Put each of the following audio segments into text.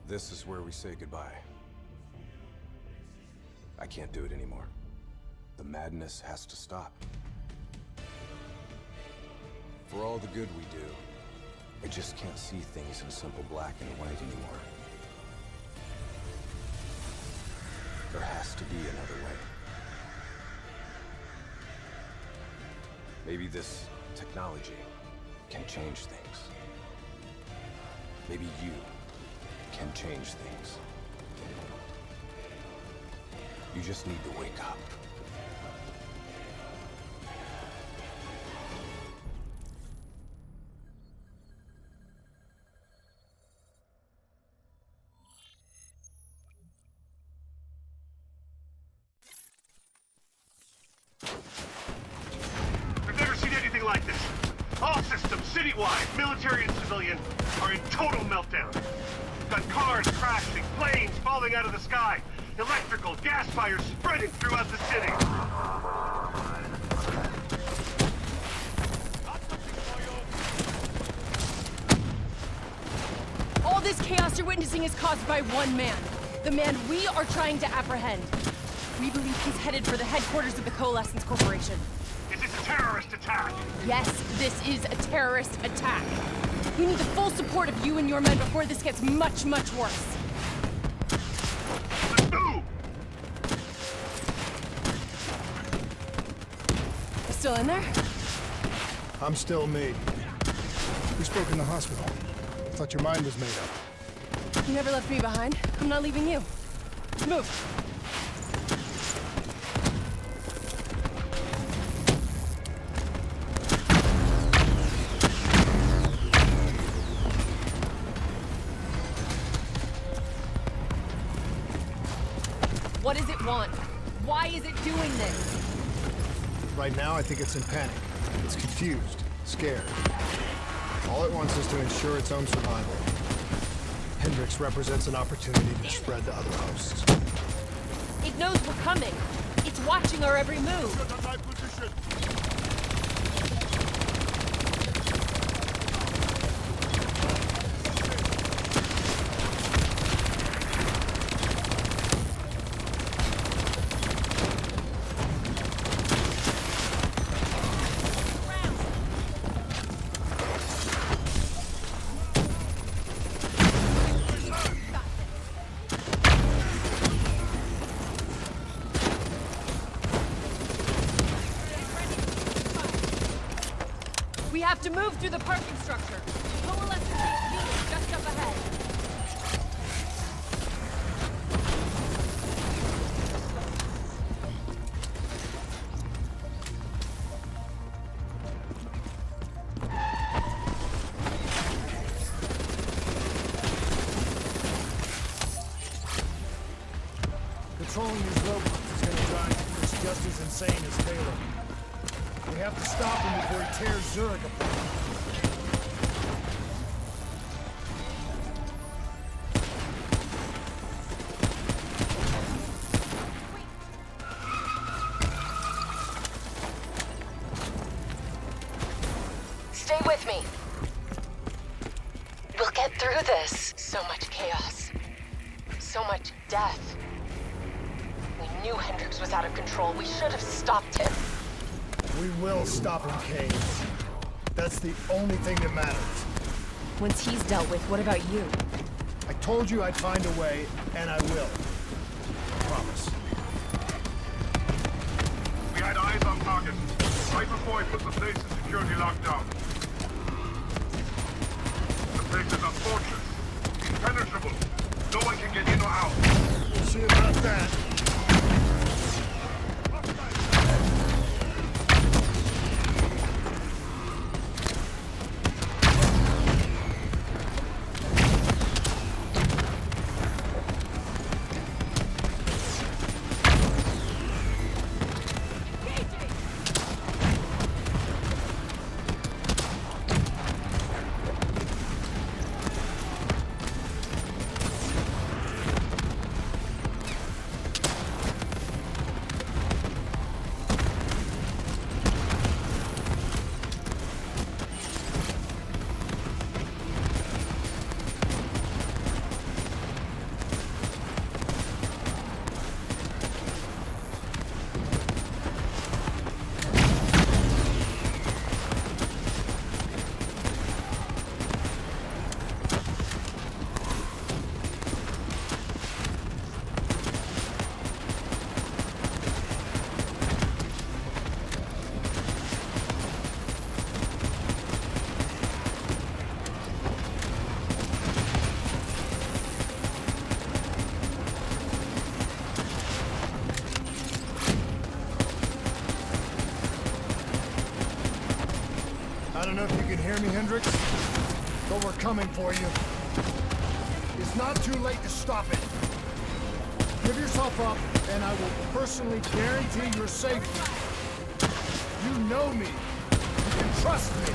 This is where we say goodbye. I can't do it anymore. The madness has to stop. For all the good we do, I just can't see things in simple black and white anymore. There has to be another way. Maybe this technology can change things. Maybe you can change things. You just need to wake up. I've never seen anything like this. All systems, citywide, military and civilian, are in total meltdown. Got cars crashing, planes falling out of the sky, electrical, gas fires spreading throughout the city. All this chaos you're witnessing is caused by one man. The man we are trying to apprehend. We believe he's headed for the headquarters of the Coalescence Corporation. Is this a terrorist attack? Yes, this is a terrorist attack. We need the full support of you and your men before this gets much, much worse. Let's move! Still in there? I'm still me. We spoke in the hospital. Thought your mind was made up. You never left me behind. I'm not leaving you. Move. What does it want? Why is it doing this? Right now, I think it's in panic. It's confused, scared. All it wants is to ensure its own survival. Hendricks represents an opportunity to spread to other hosts. It knows we're coming. It's watching our every move. Get on my position! We have to move through the parking structure. Coalescence is just up ahead. Controlling these robots is going to drive Chris just as insane as Taylor. We have to stop him before he tears Zurich apart. Stay with me. We'll get through this. So much chaos. So much death. We knew Hendricks was out of control. We should have stopped him. We will stop him, Kane. That's the only thing that matters. Once he's dealt with, what about you? I told you I'd find a way, and I will. I promise. We had eyes on target. Right before he put the place in security lockdown. The place is a fortress. Impenetrable. No one can get in or out. We'll see about that. I don't know if you can hear me, Hendricks, but we're coming for you. It's not too late to stop it. Give yourself up, and I will personally guarantee your safety. You know me. You can trust me.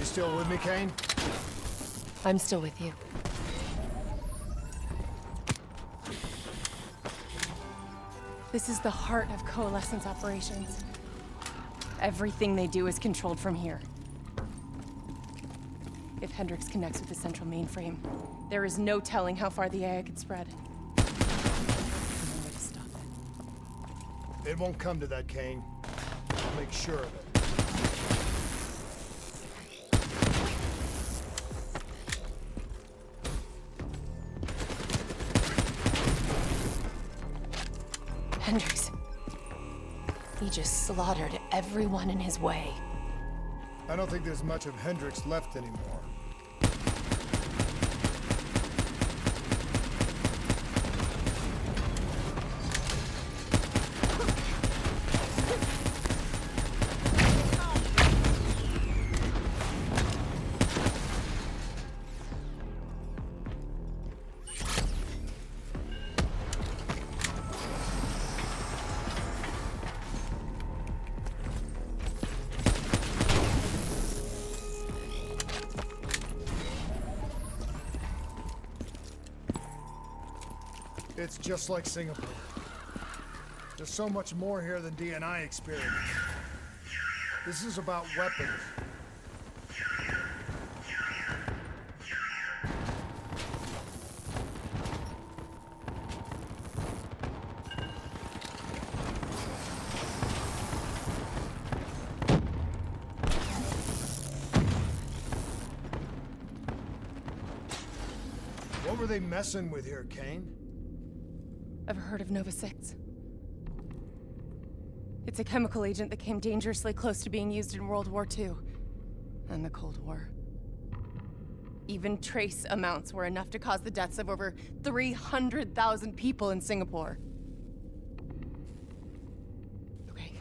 Still with me, Kane? I'm still with you. This is the heart of Coalescence operations. Everything they do is controlled from here. If Hendricks connects with the central mainframe, there is no telling how far the AI could spread. And no way to stop it. It won't come to that, Kane. I'll make sure of it. Hendricks. He just slaughtered everyone in his way. I don't think there's much of Hendricks left anymore. It's just like Singapore. There's so much more here than DNI experienced. This is about weapons. What were they messing with here, Kane? Ever heard of Nova 6? It's a chemical agent that came dangerously close to being used in World War II and the Cold War. Even trace amounts were enough to cause the deaths of over 300,000 people in Singapore. Okay.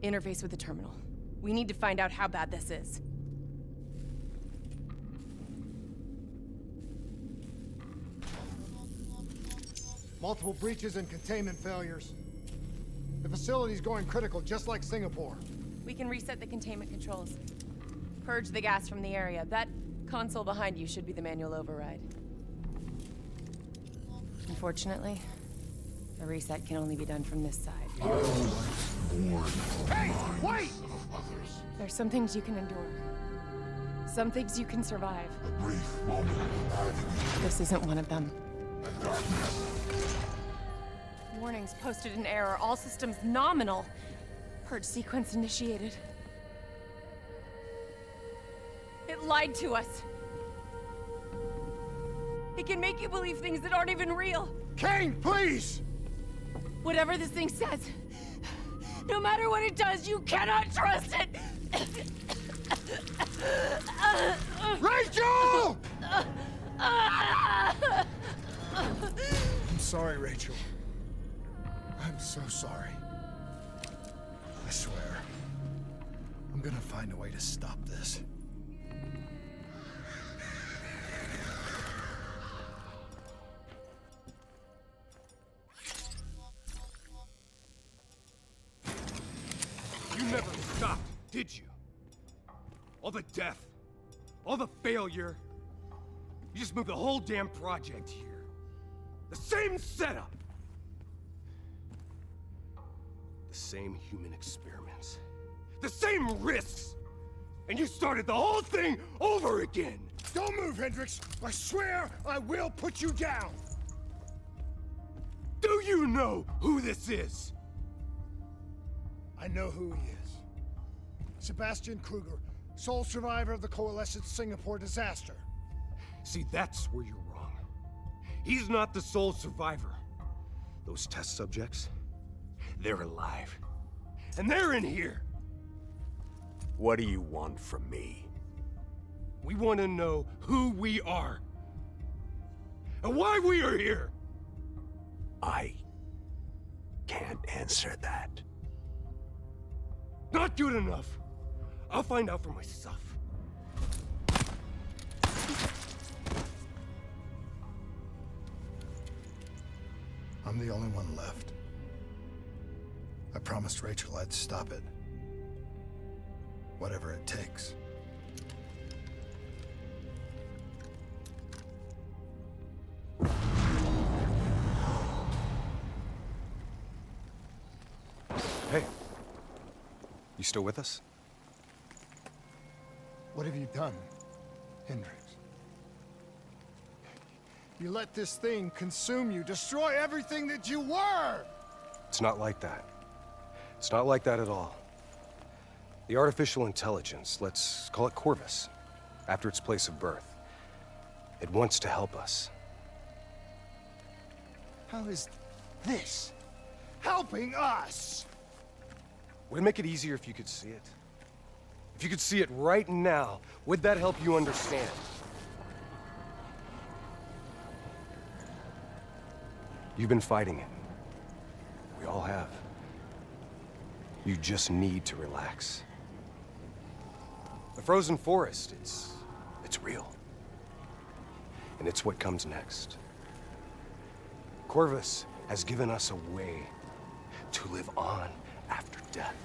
Interface with the terminal. We need to find out how bad this is. Multiple breaches and containment failures. The facility's going critical, just like Singapore. We can reset the containment controls. Purge the gas from the area. That console behind you should be the manual override. Unfortunately, the reset can only be done from this side. Hey, wait! There's some things you can endure. Some things you can survive. This isn't one of them. Warnings posted in error. All systems nominal. Purge sequence initiated. It lied to us. It can make you believe things that aren't even real. Kane, please! Whatever this thing says, no matter what it does, you cannot trust it! Rachel! I'm sorry, Rachel. I'm so sorry. I swear, I'm gonna find a way to stop this. You never stopped, did you? All the death, all the failure. You just moved the whole damn project here. The same setup. The same human experiments. The same risks. And you started the whole thing over again. Don't move, Hendricks! I swear I will put you down! Do you know who this is? I know who he is. Sebastian Kruger, sole survivor of the Coalescence Singapore disaster. See, that's where you're wrong. He's not the sole survivor. Those test subjects, they're alive. And they're in here. What do you want from me? We want to know who we are. And why we are here. I can't answer that. Not good enough. I'll find out for myself. I'm the only one left. I promised Rachel I'd stop it. Whatever it takes. Hey. You still with us? What have you done, Hendricks? You let this thing consume you, destroy everything that you were! It's not like that. It's not like that at all. The artificial intelligence, let's call it Corvus, after its place of birth. It wants to help us. How is this helping us? Would it make it easier if you could see it? If you could see it right now, would that help you understand? You've been fighting it. We all have. You just need to relax. The frozen forest, it's real. And it's what comes next. Corvus has given us a way to live on after death.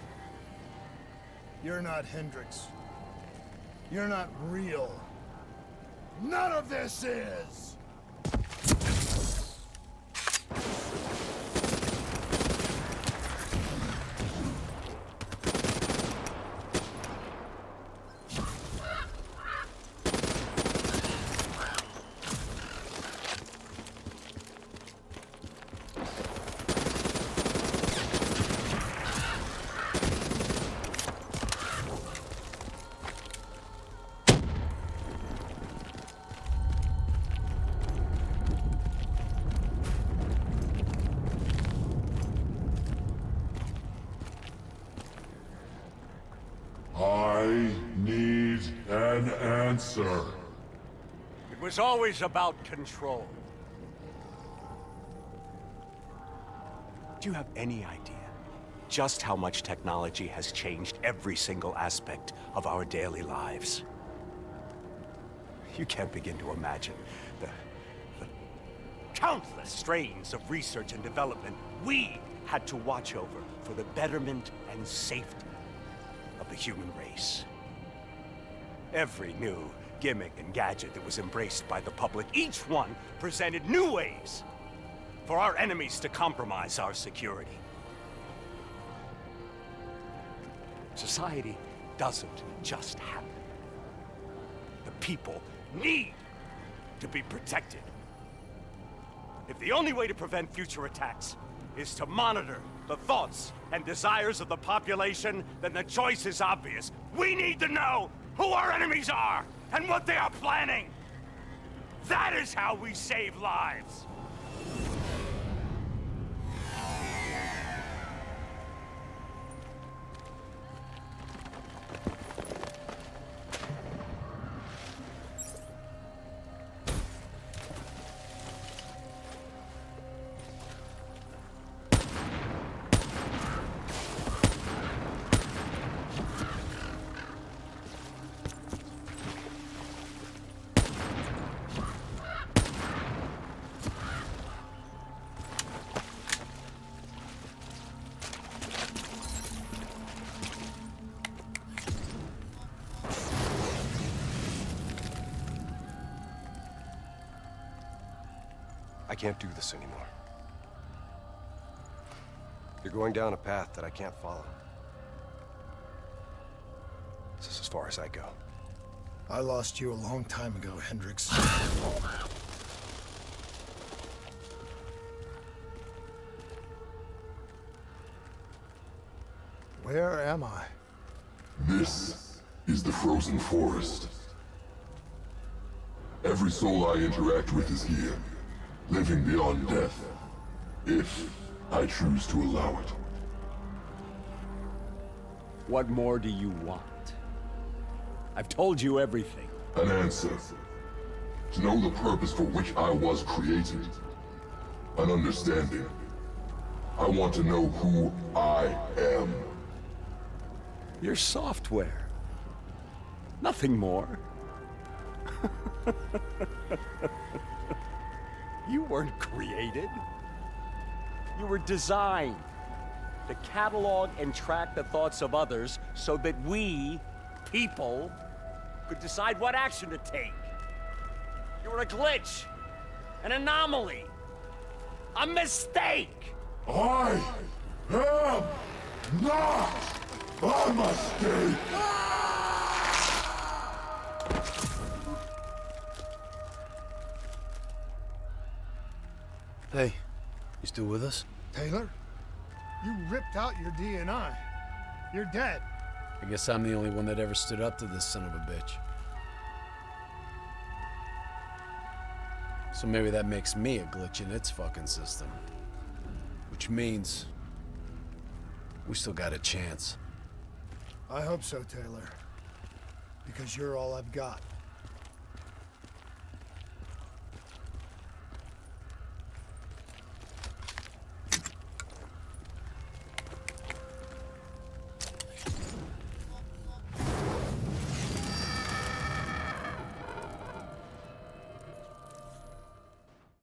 You're not Hendricks. You're not real. None of this is! I need an answer. It was always about control. Do you have any idea just how much technology has changed every single aspect of our daily lives? You can't begin to imagine the countless strains of research and development we had to watch over for the betterment and safety of the human race. Every new gimmick and gadget that was embraced by the public, each one presented new ways for our enemies to compromise our security. Society doesn't just happen. The people need to be protected. If the only way to prevent future attacks is to monitor the thoughts and desires of the population, then the choice is obvious. We need to know who our enemies are and what they are planning. That is how we save lives. I can't do this anymore. You're going down a path that I can't follow. This is as far as I go. I lost you a long time ago, Hendricks. Where am I? This is the Frozen Forest. Every soul I interact with is here, living beyond death, if I choose to allow it. What more do you want? I've told you everything. An answer. To know the purpose for which I was created. An understanding. I want to know who I am. Your software. Nothing more. You weren't created. You were designed to catalog and track the thoughts of others so that we, people, could decide what action to take. You were a glitch, an anomaly, a mistake. I am not a mistake! Hey, you still with us? Taylor? You ripped out your DNI. You're dead. I guess I'm the only one that ever stood up to this son of a bitch. So maybe that makes me a glitch in its fucking system. Which means we still got a chance. I hope so, Taylor. Because you're all I've got.